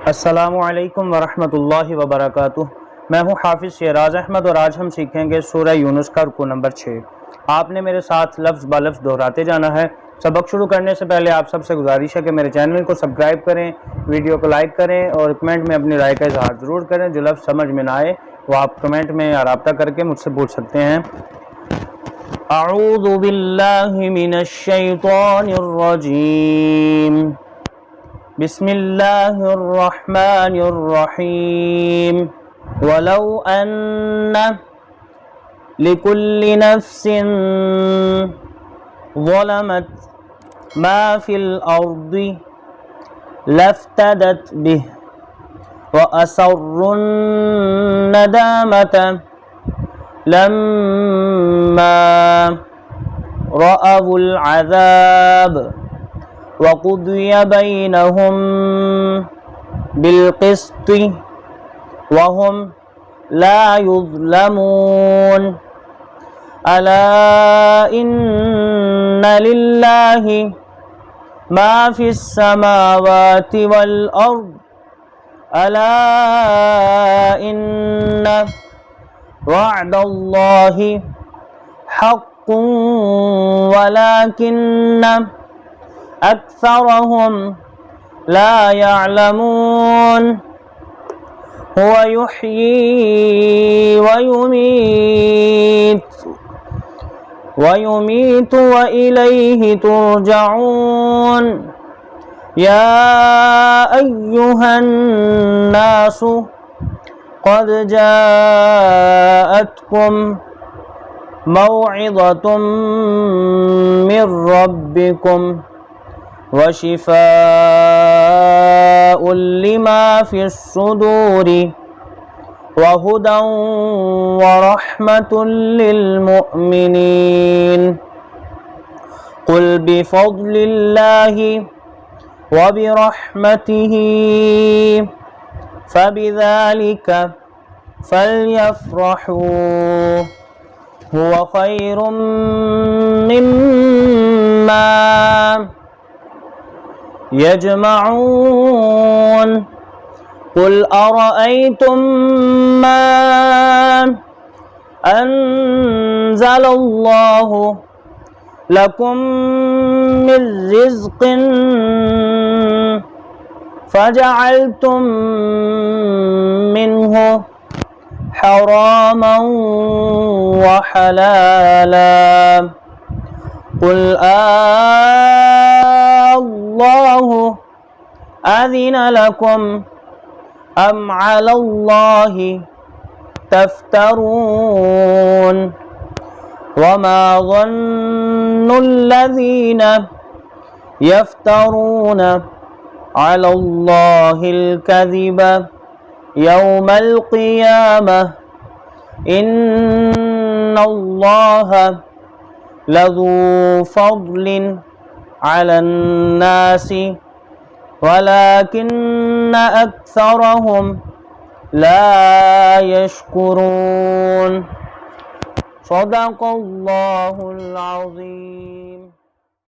अस्सलामुअलैकुम वरहमतुल्लाहि वबरकातुह। मैं हूँ हाफिज़ शेराज अहमद और आज हम सीखेंगे सूरह यूनुस का रुकू नंबर 6। आपने मेरे साथ लफ्ज़ ब लफ्ज़ दोहराते जाना है। सबक शुरू करने से पहले आप सबसे गुजारिश है कि मेरे चैनल को सब्सक्राइब करें, वीडियो को लाइक करें और कमेंट में अपनी राय का इजहार ज़रूर करें। जो लफ्ज़ समझ में ना आए वो आप कमेंट में रब्ता करके मुझसे पूछ सकते हैं। अऊज़ु बिल्लाहि मिनश शैतानिर रजीम। बिस्मिल्लाहिर्रहमानिर्रहीम। वलौ अन्ना लिकुल्लि नफ्सिन ज़लमत मा फिल अर्दि लफ्तदत बिहि व असर्रुन नदामत लम्मा रअवुल अज़ाब वक़ुदिय बैनहुम बिलक़िस्ति वहुम ला युज़लमून। अला इन्ना लिल्लाहि मा फ़िस्समावाति वल अर्द अला इन्ना वअदल्लाहि हक़्क़ुन वलाकिन्ना अक्सरहुम ला यअलमून। हुवा युह्यी व युमीतु व इलैहि तुरजऊन। या अय्युहन नासु क़द जाअतकुम मौइज़तुम मिर रब्बिकुम व शिफ़ाउन लिमा फ़िस्सुदूरि व हुदन व रहमतुन लिल मुअ्मिनीन। क़ुल बिफ़ज़लिल्लाहि व बिरहमतिही फ़बिज़ालिका फ़ल्यफ़रहू हुवा ख़ैरुम मिम्मा यजमऊन। क़ुल अरअयतुम मा अंज़लल्लाहु लकुम मिर रिज़्क़िन फ़जअलतुम मिन्हु हरामन व हलाला। क़ुल अल्लाहु अज़िन लकुम अम अलल्लाहि तफ्तरून। वमा ज़न्नुल्लज़ीना यफ्तरून अलल्लाहिल कज़िब यौमल क़ियामह इन्नल्लाह लज़ू फ़ज़लिन अलन नासि वलाकिन्न अक्सरहुम ला यश्कुरून। सदक़ल्लाहुल अज़ीम।